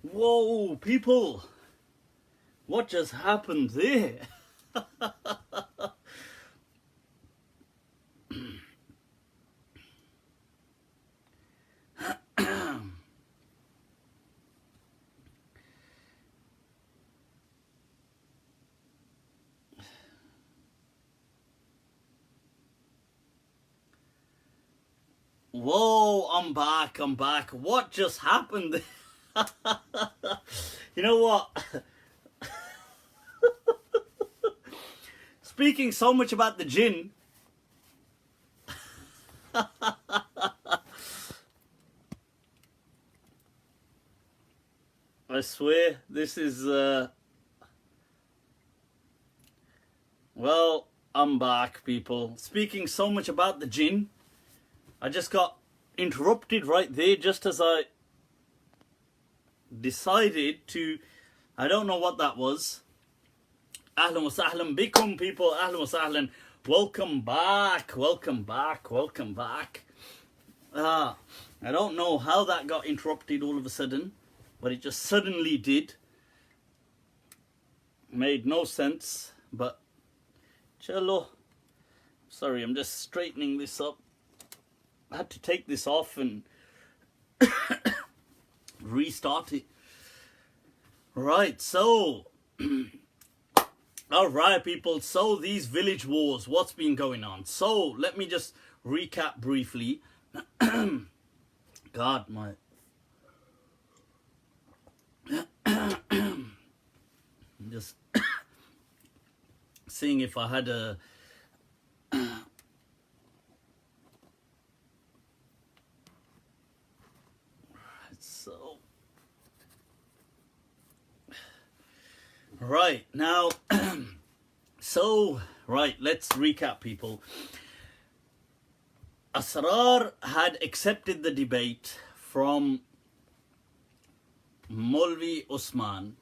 Whoa, people! What just happened there? Whoa, I'm back, I'm back. What just happened there? You know what? Speaking so much about the jinn, I swear this is, well, I'm back, people. Speaking so much about the jinn, I just got interrupted right there just as I decided to, I don't know what that was. Ahlan wa sahlan bikum, people. Ahlan wa sahlan. Welcome back, welcome back, welcome back. I don't know how that got interrupted all of a sudden, but it just suddenly did. Made no sense, but chalo. Sorry, I'm just straightening this up. I had to take this off and restart it. Right, so all right, people, so these village wars, what's been going on? So let me just recap briefly. God, my just seeing if I had a so right now so right, let's recap, people. Asrar had accepted the debate from Maulvi Usman,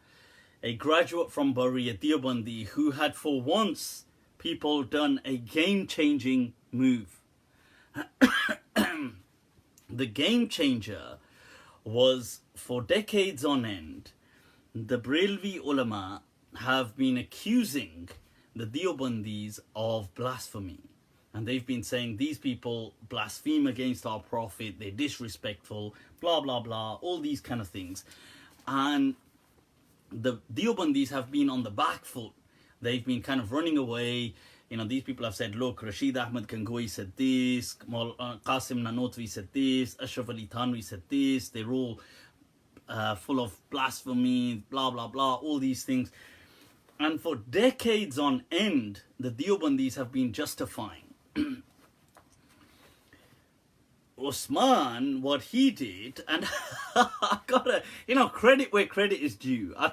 a graduate from Bari Deobandi, who had for once, people, done a game-changing move. The game changer was, for decades on end, the Brelvi ulama have been accusing the Deobandis of blasphemy. And they've been saying these people blaspheme against our Prophet, they're disrespectful, blah, blah, blah, all these kind of things. And the Deobandis have been on the back foot. They've been kind of running away. You know, these people have said, look, Rashid Ahmed Gangohi said this, Qasim Nanotvi said this, Ashraf Ali Thanwi said this, they're all full of blasphemy, blah, blah, blah, all these things. And for decades on end, the Deobandis have been justifying. Usman, what he did, and I gotta, credit where credit is due. I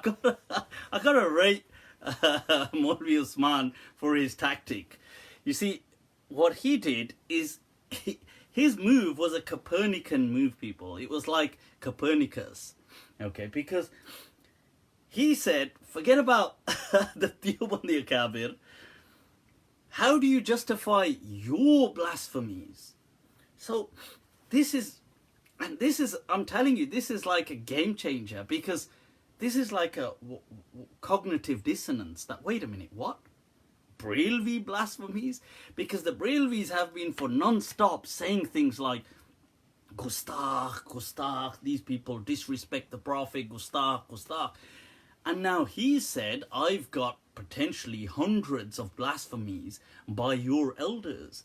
gotta rate Maulvi Usman for his tactic. You see, what he did is, his move was a Copernican move, people. It was like Copernicus, okay? Because he said, forget about the Deobandi Akabir. How do you justify your blasphemies? So this is, I'm telling you, this is like a game changer, because this is like a cognitive dissonance that, wait a minute, what? Brelvi blasphemies? Because the Brelvis have been for non-stop saying things like, Gustach, Gustach, these people disrespect the Prophet, Gustach, Gustach. And now he said, I've got potentially hundreds of blasphemies by your elders.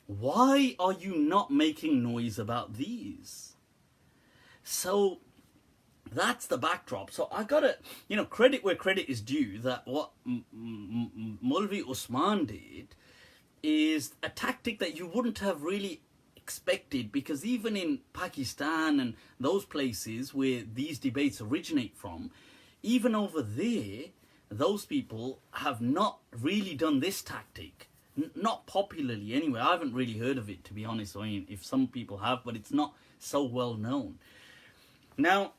Why are you not making noise about these? So that's the backdrop. So I gotta, credit where credit is due, that what Maulvi Usman did is a tactic that you wouldn't have really expected, because even in Pakistan and those places where these debates originate from, even over there, those people have not really done this tactic. Not popularly anyway. I haven't really heard of it, to be honest. I mean, if some people have, but it's not so well known. Now,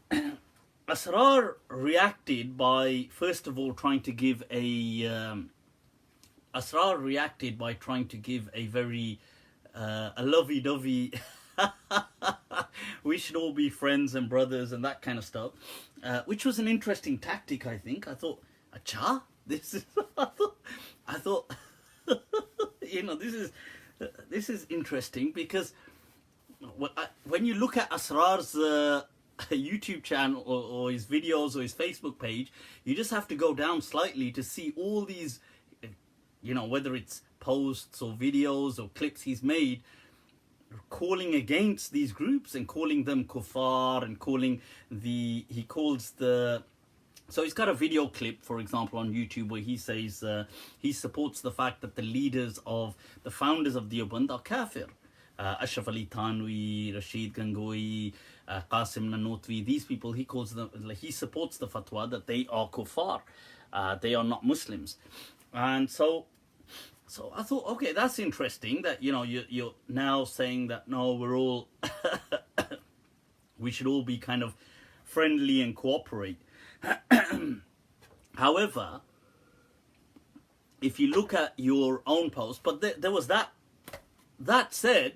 Asrar reacted by, first of all, trying to give a very a lovey-dovey we should all be friends and brothers and that kind of stuff, which was an interesting tactic, I think. I thought, acha, this is, I thought, you know, this is interesting because when you look at Asrar's YouTube channel or his videos or his Facebook page, you just have to go down slightly to see all these, you know, whether it's posts or videos or clips he's made calling against these groups and calling them kuffar and so he's got a video clip, for example, on YouTube where he says he supports the fact that the leaders of the founders of Deoband are kafir. Ashraf Ali Thanwi, Rashid Gangohi, Qasim Nanotwi, these people, he calls them, he supports the fatwa that they are kuffar, they are not Muslims. And so I thought, okay, that's interesting that, you know, you're now saying that, no, we're all, we should all be kind of friendly and cooperate. However, if you look at your own post, but there was that said,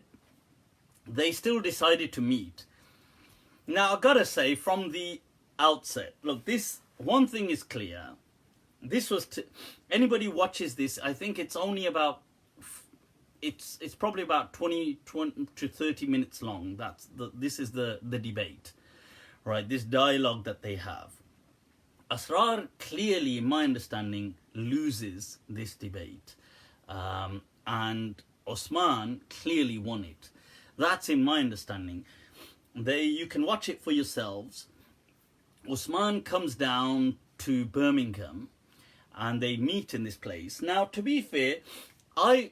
they still decided to meet. Now, I gotta say, from the outset, look, this one thing is clear. This was anybody watches this, I think it's only about, it's probably about 20 to 30 minutes long. This is the debate, right? This dialogue that they have. Asrar clearly, in my understanding, loses this debate, and Usman clearly won it. That's in my understanding. You can watch it for yourselves. Usman comes down to Birmingham and they meet in this place. Now, to be fair, I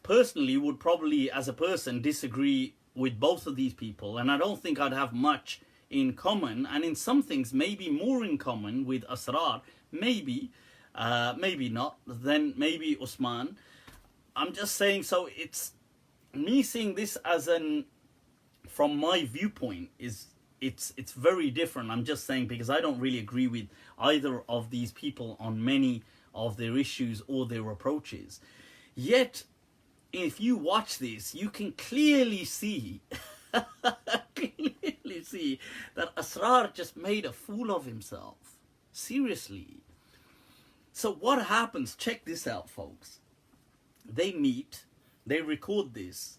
personally would probably, as a person, disagree with both of these people, and I don't think I'd have much in common, and in some things maybe more in common with Asrar, maybe not, then maybe Usman. I'm just saying, so it's me seeing this as from my viewpoint, it's very different. I'm just saying because I don't really agree with either of these people on many of their issues or their approaches. Yet, if you watch this, you can clearly see that Asrar just made a fool of himself. Seriously. So what happens? Check this out, folks. They meet, they record this.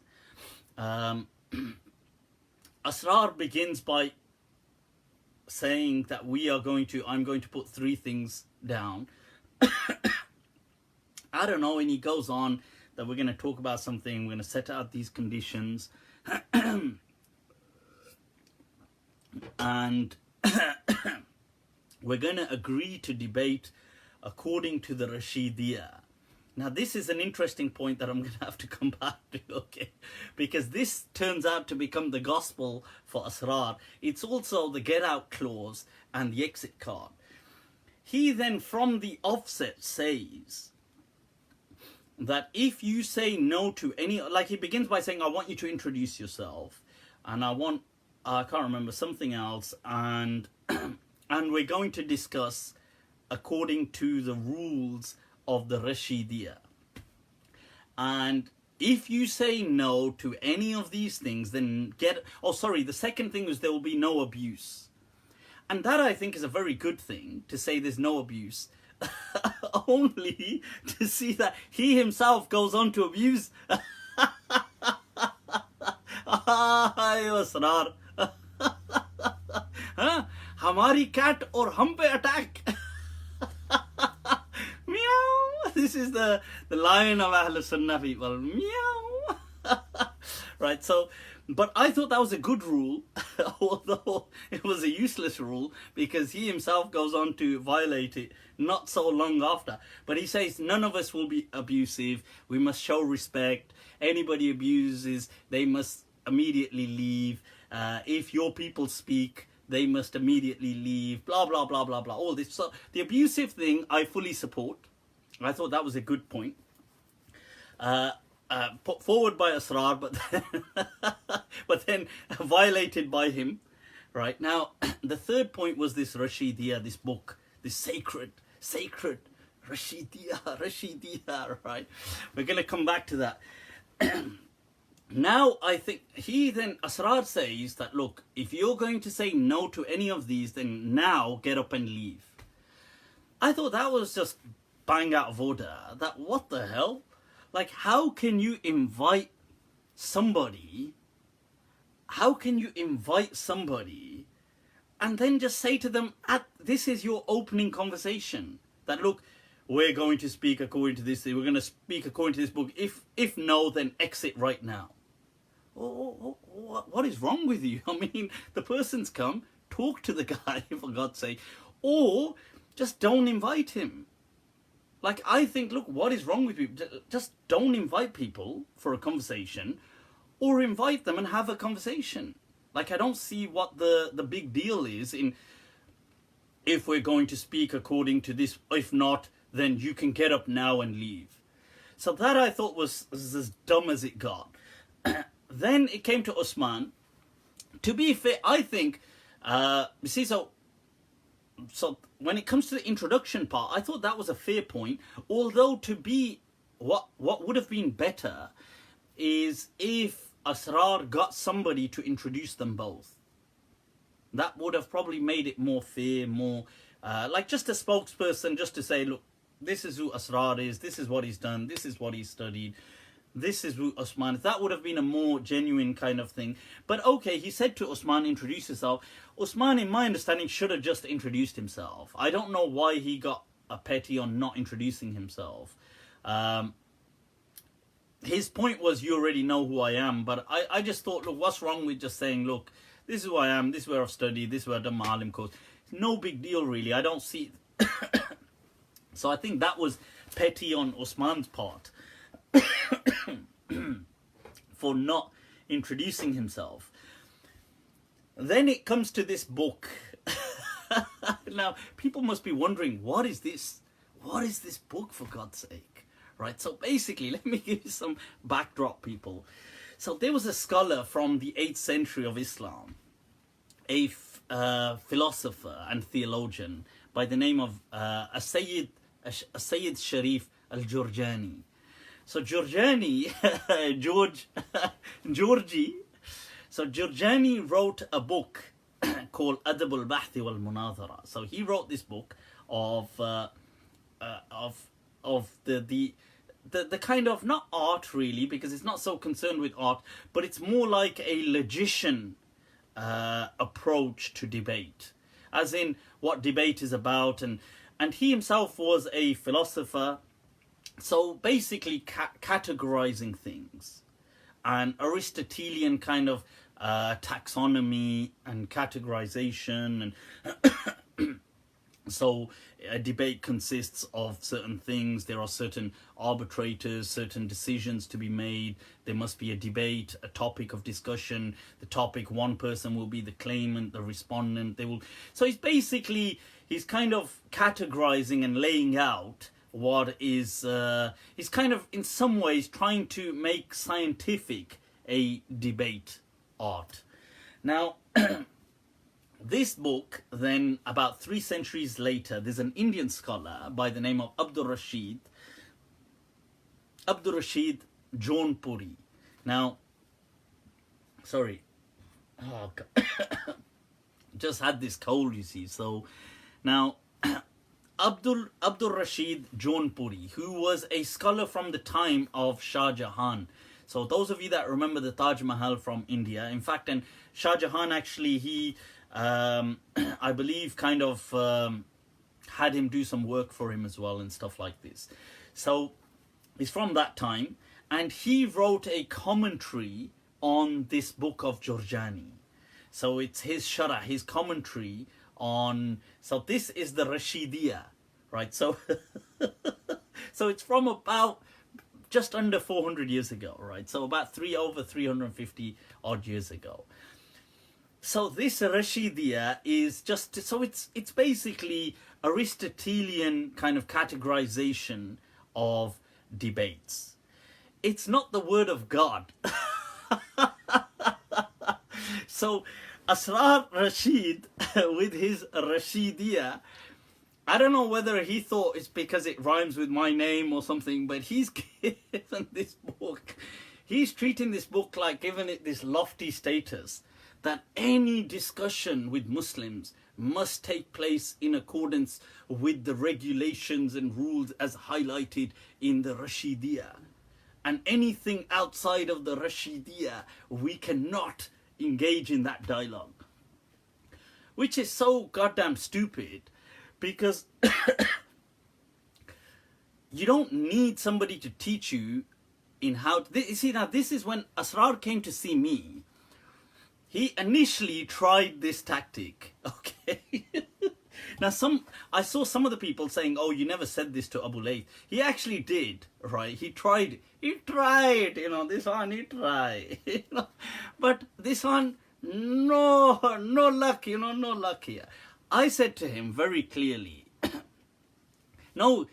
Asrar begins by saying that I'm going to put 3 things down. I don't know, and he goes on that we're going to talk about something, we're going to set out these conditions. And we're going to agree to debate according to the Rashidiyah. Now, this is an interesting point that I'm going to have to come back to, okay? Because this turns out to become the gospel for Asrar. It's also the get-out clause and the exit card. He then, from the offset, says that if you say no to any... Like, he begins by saying, I want you to introduce yourself. And I can't remember, something else. And we're going to discuss according to the rules of the Rashidiyah. And if you say no to any of these things, then the second thing is there will be no abuse. And that, I think, is a very good thing, to say there's no abuse. Only to see that he himself goes on to abuse. Asrar. Hamari cat or hum pe attack. Meow. This is the line of Ahl Sunnah people. Meow. Right, so, but I thought that was a good rule, although it was a useless rule, because he himself goes on to violate it not so long after. But he says, none of us will be abusive. We must show respect. Anybody abuses, they must immediately leave. If your people speak, they must immediately leave. Blah, blah, blah, blah, blah. All this. So the abusive thing, I fully support. I thought that was a good point. Put forward by Asrar, but then violated by him. Right, now, the third point was this Rashidiyah, this book, this sacred Rashidiyah, right? We're going to come back to that. Now I think Asrar says that, look, if you're going to say no to any of these, then now get up and leave. I thought that was just bang out of order. That, what the hell? Like, how can you invite somebody? How can you invite somebody and then just say to them, this is your opening conversation, that, look, we're going to speak according to this, we're going to speak according to this book. If no, then exit right now. What is wrong with you? I mean, the person's come, talk to the guy, for God's sake, or just don't invite him. Like, I think, look, what is wrong with you? Just don't invite people for a conversation, or invite them and have a conversation. Like, I don't see what the big deal is in, if we're going to speak according to this, if not, then you can get up now and leave. So that I thought was as dumb as it got. Then it came to Usman. To be fair, I think, you see, so when it comes to the introduction part, I thought that was a fair point. Although, to be, what would have been better is if Asrar got somebody to introduce them both. That would have probably made it more fair, more like just a spokesperson, just to say, look, this is who Asrar is, this is what he's done, this is what he's studied, this is who Usman is. That would have been a more genuine kind of thing. But okay, he said to Usman, introduce yourself. Usman, in my understanding, should have just introduced himself. I don't know why he got a petty on not introducing himself. His point was, you already know who I am, but I just thought, look, what's wrong with just saying, look, this is who I am, this is where I've studied, this is where I've done my alim course. No big deal, really. I don't see... So I think that was petty on Usman's part for not introducing himself. Then it comes to this book. Now, people must be wondering, what is this? What is this book, for God's sake? Right, so basically, let me give you some backdrop, people. So there was a scholar from the 8th century of Islam, a philosopher and theologian by the name of Sayyid Sharif al-Jurjani. So Jurjani, so Jurjani wrote a book called Adab al-Bahth wal-Munadhara. So he wrote this book of the kind of, not art really, because it's not so concerned with art, but it's more like a logician approach to debate, as in what debate is about, and he himself was a philosopher, so basically categorizing things, and Aristotelian kind of taxonomy and categorization, and so a debate consists of certain things. There are certain arbitrators, certain decisions to be made. There must be a debate, a topic of discussion. The topic, one person will be the claimant, the respondent. So he's kind of categorizing and laying out what is, he's kind of in some ways trying to make scientific a debate art. Now, this book, then, about 3 centuries later, there's an Indian scholar by the name of Abdul Rashid Jaunpuri. Now, sorry, oh God. Just had this cold, you see. So now, Abdul Rashid Jaunpuri, who was a scholar from the time of Shah Jahan. So those of you that remember the Taj Mahal from India, in fact, and Shah Jahan actually, he I believe kind of had him do some work for him as well and stuff like this. So he's from that time, and he wrote a commentary on this book of Jurjani. So it's his sharah, his commentary on, so this is the Rashidiyya, right? So so it's from about just under 400 years ago, right? So about over 350 odd years ago. So this Rashidiyya is just, so it's basically Aristotelian kind of categorization of debates. It's not the word of God. So Asrar Rashid, with his Rashidiyya, I don't know whether he thought it's because it rhymes with my name or something, but he's given this book he's treating this book like giving it this lofty status that any discussion with Muslims must take place in accordance with the regulations and rules as highlighted in the Rashidiyah. And anything outside of the Rashidiyah, we cannot engage in that dialogue. Which is so goddamn stupid, because you don't need somebody to teach you in how to, you see, now this is when Asrar came to see me. He initially tried this tactic, okay? Now I saw some of the people saying, oh, you never said this to Abu Layth. He actually did, right? He tried, you know, this one he tried, you know? But this one, no luck, you know, no luck here. I said to him very clearly, no,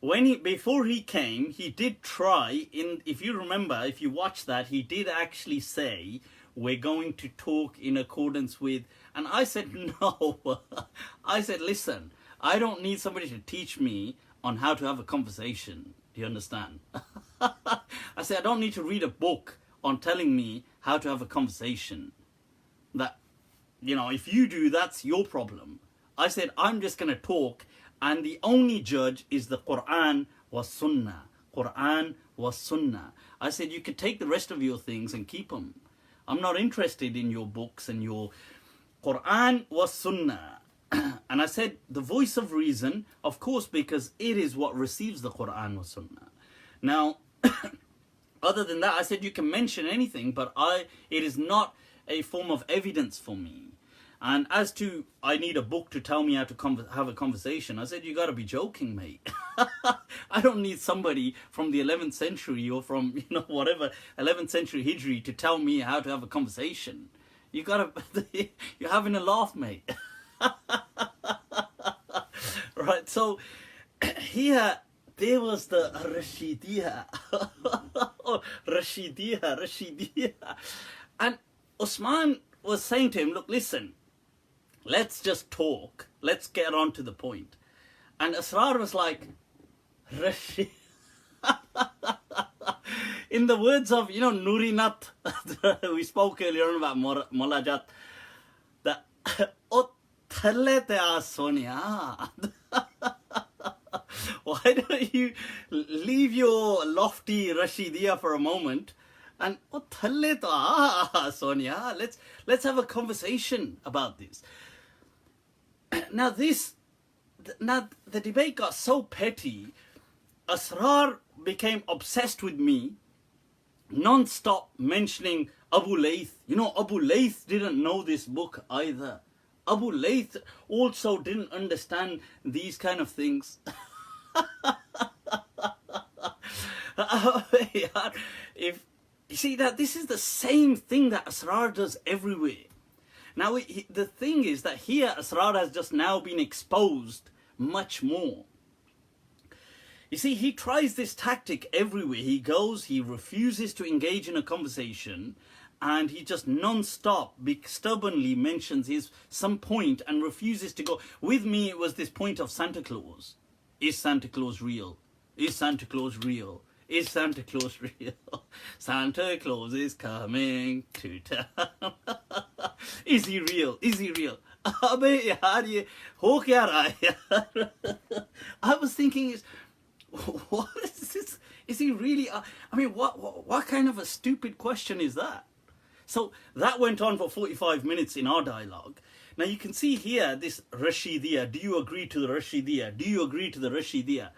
before he came, he did try, if you remember, if you watch that, he did actually say, we're going to talk in accordance with, and I said, no. I said, listen, I don't need somebody to teach me on how to have a conversation. Do you understand? I said, I don't need to read a book on telling me how to have a conversation. That, you know, if you do, that's your problem. I said, I'm just going to talk, and the only judge is the Quran was Sunnah. Quran was Sunnah. I said, you could take the rest of your things and keep them. I'm not interested in your books and your Quran was Sunnah. And I said, the voice of reason, of course, because it is what receives the Quran was Sunnah. Now, other than that, I said, you can mention anything, but it is not a form of evidence for me. And as to, I need a book to tell me how to have a conversation, I said, you got to be joking, mate. I don't need somebody from the 11th century or from, you know, whatever, 11th century Hijri to tell me how to have a conversation. You got to, you're having a laugh, mate. Right, so here, there was the Rashidiyah. Rashidiyah. And Usman was saying to him, look, listen, let's just talk. Let's get on to the point. And Asrar was like, Rashid. In the words of, you know, Nurinat, we spoke earlier on about Molajat, that, O Thalle te aa Sonia. Why don't you leave your lofty Rashidiyah for a moment and O Thalle te aa Sonia, let's have a conversation about this. Now the debate got so petty, Asrar became obsessed with me, non-stop mentioning Abu Layth. You know, Abu Layth didn't know this book either. Abu Layth also didn't understand these kind of things. If you see that this is the same thing that Asrar does everywhere. Now, the thing is that here Asrar has just now been exposed much more. You see, he tries this tactic everywhere. He goes, he refuses to engage in a conversation, and he just non-stop, stubbornly mentions some point and refuses to go. With me, it was this point of Santa Claus. Is Santa Claus real? Is Santa Claus real? Is Santa Claus real? Santa Claus is coming to town. Is he real? Is he real? I was thinking, what is this? Is he really? I mean, what kind of a stupid question is that? So that went on for 45 minutes in our dialogue. Now you can see here this Rashidiyah. Do you agree to the Rashidiyah? Do you agree to the Rashidiyah?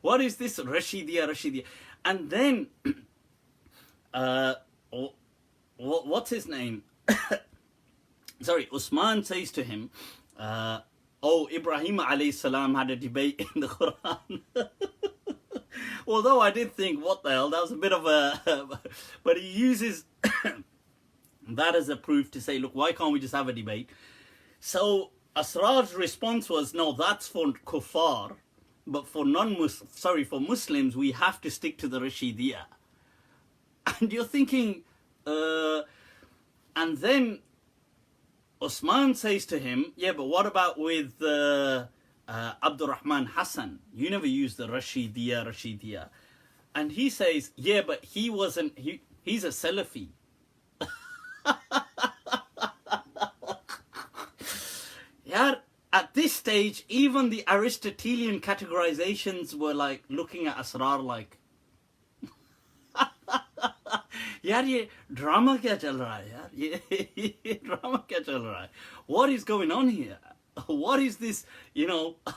What is this Rashidiyah? And then, what's his name? Sorry, Usman says to him, oh, Ibrahim alayhi salam had a debate in the Quran. Although I did think, what the hell, that was a bit of a... But he uses that as a proof to say, look, why can't we just have a debate? So Asrar's response was, no, that's for kuffar, but for for Muslims, we have to stick to the Rashidiyah. And you're thinking, and then Usman says to him, yeah, but what about with Abdurrahman Hassan? You never use the Rashidiyah. And he says, yeah, but he wasn't, he's a Salafi. Yeah, at this stage, even the Aristotelian categorizations were like looking at Asrar like, यार ये drama क्या चल रहा है यार ये drama क्या चल रहा है what is going on here what is this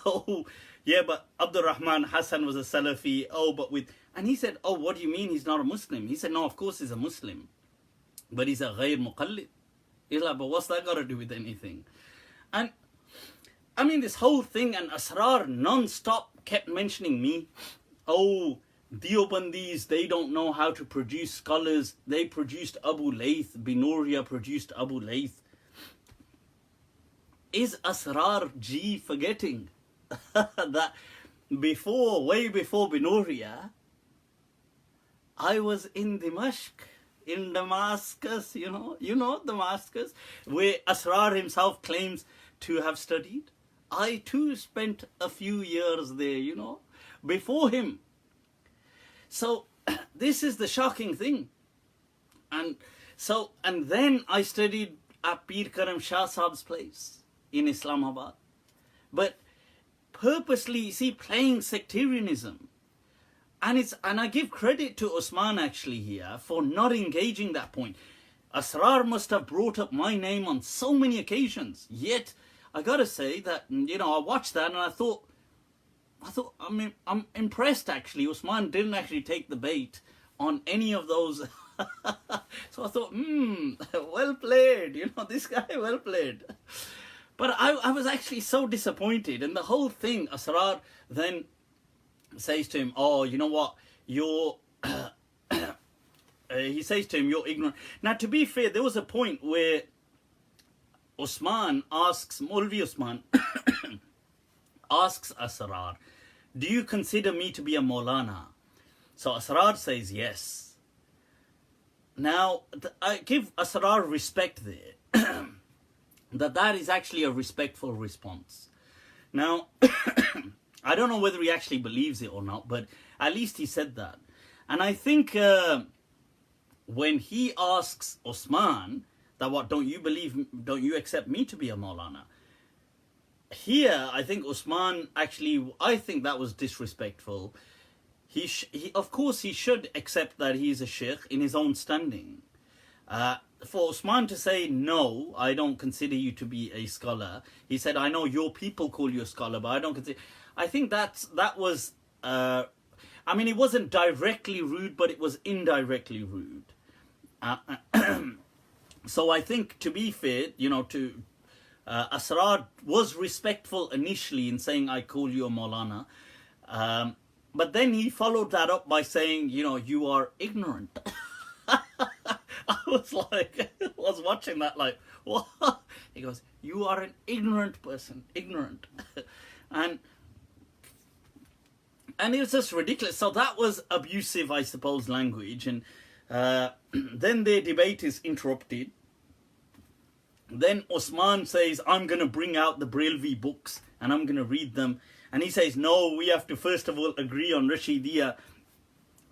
oh yeah but Abdul Rahman Hassan was a Salafi and he said oh what do you mean he's not a Muslim he said no of course he's a Muslim but he's a غير مقلد he's like but what's that got to do with anything and I mean this whole thing and Asrar non-stop kept mentioning me oh Deobandis, they don't know how to produce scholars. They produced Abu Layth. Binoria produced Abu Layth. Is Asrar G forgetting that way before Binoria, I was in Damascus, you know Damascus, where Asrar himself claims to have studied. I too spent a few years there, before him. So this is the shocking thing. And then I studied at Pir Karam Shah Saab's place in Islamabad. But purposely, playing sectarianism. And I give credit to Usman actually here for not engaging that point. Asrar must have brought up my name on so many occasions. Yet, I gotta say that, I watched that and I thought, I'm impressed actually. Usman didn't actually take the bait on any of those. So I thought, well played. This guy, well played. But I was actually so disappointed. And the whole thing, Asrar then says to him, oh, you know what? He says to him, you're ignorant. Now, to be fair, there was a point where Usman asks, Maulvi Usman, asks Asrar, do you consider me to be a Maulana? So Asrar says yes. Now, I give Asrar respect there. that is actually a respectful response. Now, I don't know whether he actually believes it or not, but at least he said that. And I think when he asks Usman that what, don't you accept me to be a Maulana? Here, I think Usman actually, I think that was disrespectful. He of course, he should accept that he's a sheikh in his own standing. For Usman to say, no, I don't consider you to be a scholar. He said, I know your people call you a scholar, but I don't consider... I think that was... it wasn't directly rude, but it was indirectly rude. So I think, to be fair, Asrar was respectful initially in saying, I call you a Maulana. But then he followed that up by saying, you are ignorant. I was watching that like, what? He goes, you are an ignorant person, ignorant. and it was just ridiculous. So that was abusive, I suppose, language. And then their debate is interrupted. Then Usman says, I'm going to bring out the Brailvi books and I'm going to read them. And he says, no, we have to first of all agree on Rashidiyya.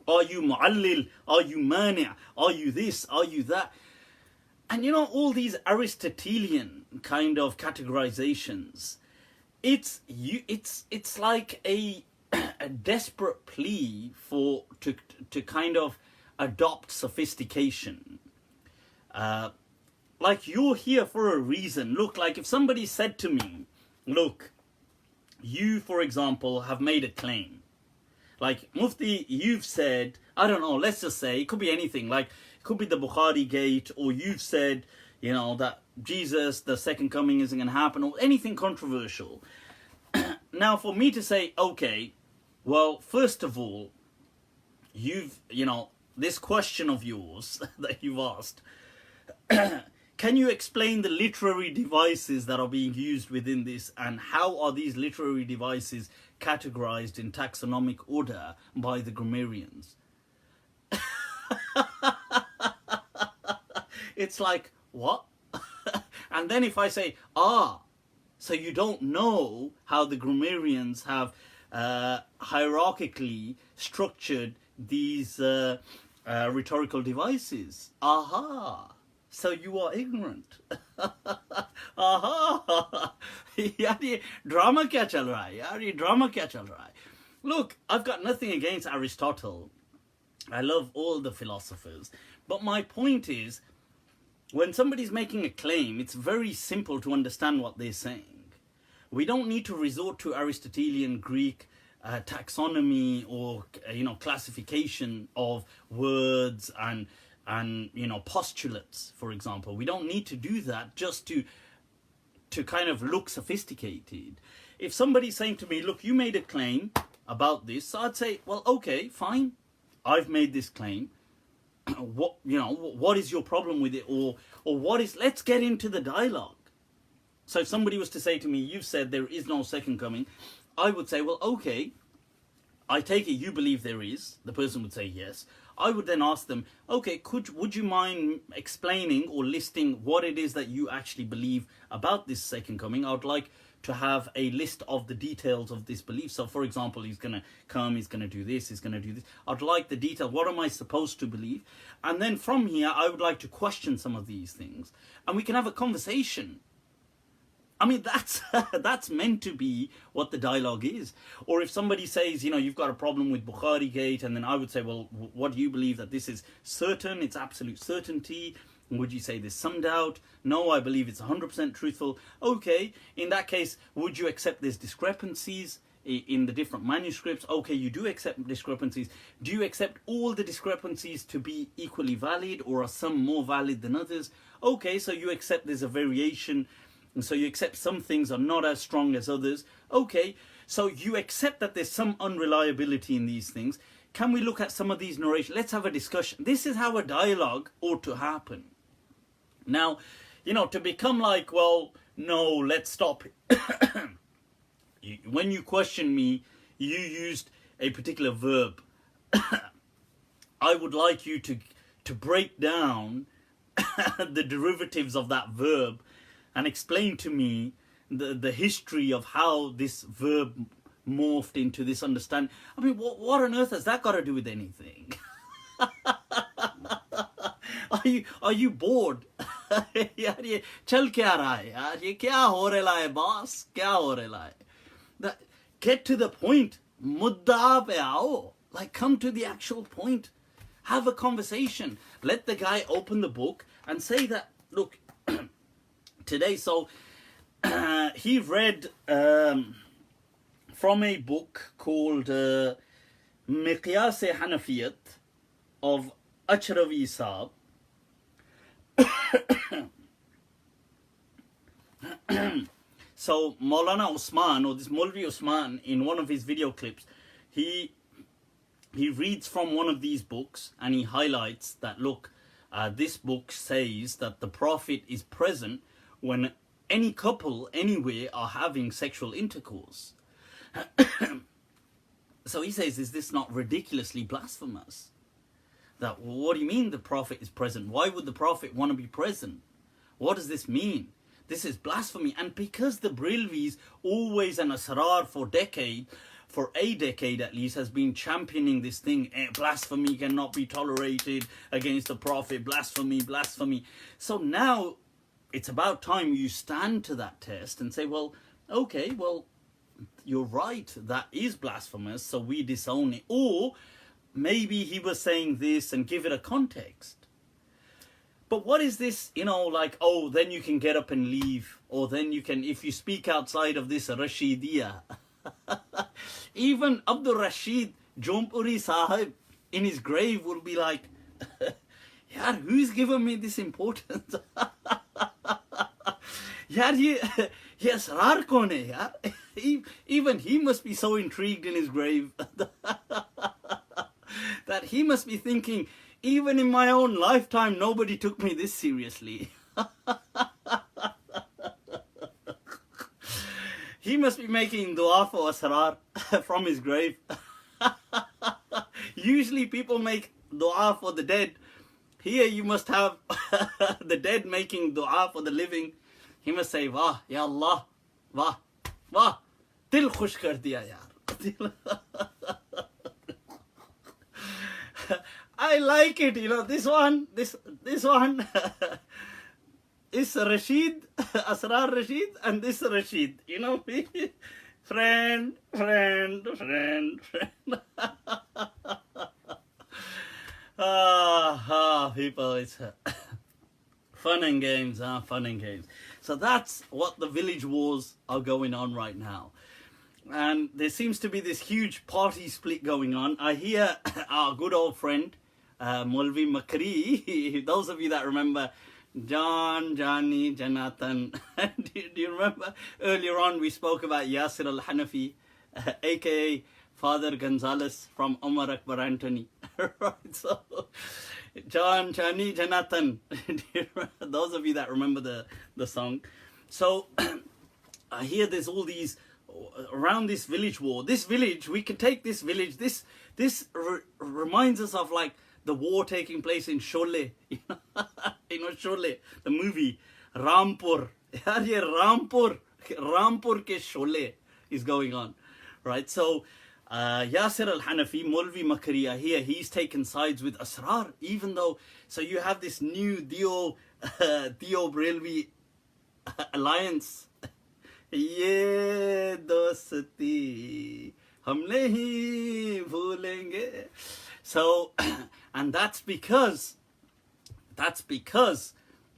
Are you Mu'allil? Are you Mani'? Are you this? Are you that? And all these Aristotelian kind of categorizations, it's like a desperate plea to kind of adopt sophistication. Like, you're here for a reason. Look, like if somebody said to me, look, you, for example, have made a claim. Like, Mufti, you've said, I don't know, let's just say, it could be anything. Like, it could be the Bukhari gate, or you've said, that Jesus, the second coming isn't going to happen, or anything controversial. Now, for me to say, okay, well, first of all, you've, this question of yours that you've asked, can you explain the literary devices that are being used within this, and how are these literary devices categorized in taxonomic order by the grammarians? It's like, what? And then if I say, so you don't know how the grammarians have hierarchically structured these rhetorical devices. Aha! So you are ignorant. Aha! यार ये drama क्या चल रहा है यार, ये drama क्या चल रहा है? Look, I've got nothing against Aristotle. I love all the philosophers. But my point is, when somebody's making a claim, it's very simple to understand what they're saying. We don't need to resort to Aristotelian Greek taxonomy or classification of words and postulates, for example. We don't need to do that just to kind of look sophisticated. If somebody's saying to me, look, you made a claim about this, so I'd say, well, okay, fine, I've made this claim. What is your problem with it, or let's get into the dialogue. So if somebody was to say to me, you've said there is no second coming, I would say, well, okay, I take it you believe there is. The person would say yes. I would then ask them, okay, would you mind explaining or listing what it is that you actually believe about this second coming? I would like to have a list of the details of this belief. So for example, he's going to come, he's going to do this, he's going to do this. I'd like the detail. What am I supposed to believe? And then from here, I would like to question some of these things. And we can have a conversation. I mean, that's meant to be what the dialogue is. Or if somebody says, you've got a problem with Bukhari Gate, and then I would say, well, what do you believe, that this is certain, it's absolute certainty? Would you say there's some doubt? No, I believe it's 100% truthful. Okay, in that case, would you accept there's discrepancies in the different manuscripts? Okay, you do accept discrepancies. Do you accept all the discrepancies to be equally valid, or are some more valid than others? Okay, so you accept there's a variation, and so you accept some things are not as strong as others. Okay, so you accept that there's some unreliability in these things. Can we look at some of these narrations? Let's have a discussion. This is how a dialogue ought to happen. Now, to become like, well, no, let's stop it. When you question me, you used a particular verb. I would like you to break down the derivatives of that verb and explain to me the history of how this verb morphed into this understanding. I mean, what on earth has that got to do with anything? Are you bored? यार ये चल क्या रहा है यार, ये क्या हो रहा है बॉस, क्या हो रहा है? Get to the point. मुद्दा पे आओ. Like, come to the actual point. Have a conversation. Let the guy open the book and say that, look, today, so he read from a book called Miqyas Hanafiyat of Achravi Saab. So Maulana Usman, or this Maulvi Usman, in one of his video clips, he reads from one of these books and he highlights that, look, this book says that the Prophet is present when any couple anywhere are having sexual intercourse. So he says, is this not ridiculously blasphemous? That, what do you mean the Prophet is present? Why would the Prophet want to be present? What does this mean? This is blasphemy. And because the Brilvis always, and Asrar for a decade at least, has been championing this thing, blasphemy cannot be tolerated against the Prophet, blasphemy, blasphemy. So now it's about time you stand to that test and say, well, okay, well, you're right, that is blasphemous, so we disown it. Or maybe he was saying this, and give it a context. But what is this, like, oh, then you can get up and leave, or then you can, if you speak outside of this Rashidiyah. Even Abdul Rashid Jompuri Sahib in his grave will be like, yaar, who's given me this importance? Yaar, ye Asrar kaun hai, yaar? Even he must be so intrigued in his grave that he must be thinking, even in my own lifetime, nobody took me this seriously. He must be making dua for Asrar from his grave. Usually people make dua for the dead. Here you must have the dead making dua for the living. He must say, Wah, Ya Allah, Wah, Wah, Dil khush kar diya yaar. I like it, you know, this one is Rashid, Asrar Rashid, and this Rashid, you know, friend. People, it's fun and games, fun and games. So that's what the village wars are going on right now. And there seems to be this huge party split going on. I hear our good old friend, Molvi Makri, those of you that remember John, Johnny, Jonathan, do you remember earlier on we spoke about Yasir al-Hanafi, aka Father Gonzalez from Omar Akbar Anthony. Right, so John, Johnny, Jonathan, those of you that remember the song. So I hear there's all these around this village war. This village, we can take this village. This reminds us of like the war taking place in Sholay. You know Sholay, the movie Rampur. Rampur ke Sholay is going on, right? So Yasir al-Hanafi, Molvi Makaria here, he's taken sides with Asrar, even though, so you have this new Dio Brelvi alliance. Ye dosti hum nahi bhulenge. So, and that's because,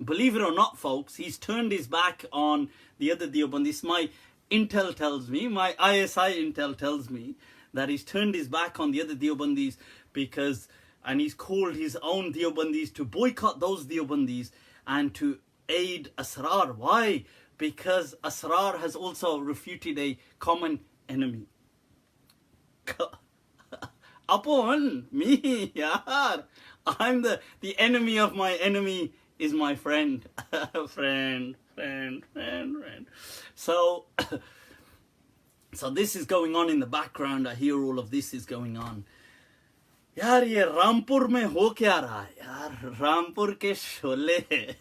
believe it or not, folks, he's turned his back on the other Deobandis. My intel tells me, my ISI intel tells me that he's turned his back on the other Deobandis because, and he's called his own Deobandis to boycott those Deobandis and to aid Asrar. Why? Because Asrar has also refuted a common enemy. Upon me, yaar. I'm the enemy of my enemy is my friend. friend. So this is going on in the background. I hear all of this is going on. Yaar, ye Rampur mein ho kya raha hai? Yaar, Rampur ke Sholay.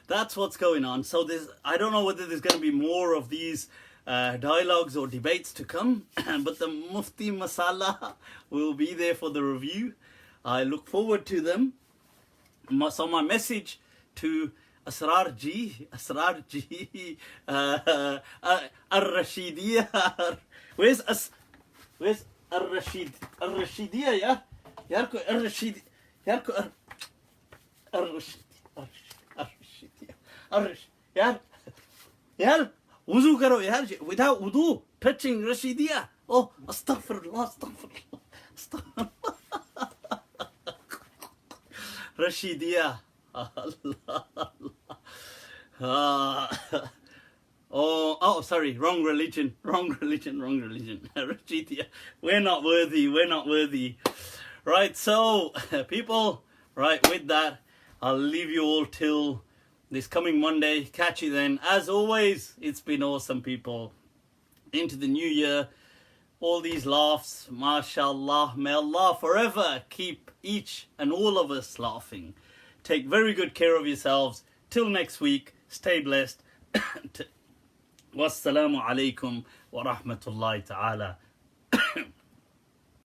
That's what's going on. So I don't know whether there's going to be more of these dialogues or debates to come, but the Mufti Masala will be there for the review. I look forward to them. So my message to Asrar Ji, Ar-Rashidiyya. Where's Ar-Rashid? Ar-Rashidiyya, yeah? Yaar ko Ar-Rashid, yaar ko Ar-Rashid. Yaar, wuzu karo yaar, without wudu, touching Rashidiyya. Oh, astaghfirullah. Rashidiyya. Allah. Oh, sorry, wrong religion. Rashidiyya. We're not worthy. Right, so, people, right, with that, I'll leave you all till this coming Monday. Catch you then. As always, it's been awesome, people. Into the new year, all these laughs, mashallah. May Allah forever keep each and all of us laughing. Take very good care of yourselves. Till next week, stay blessed. Wassalamu alaikum wa rahmatullahi ta'ala.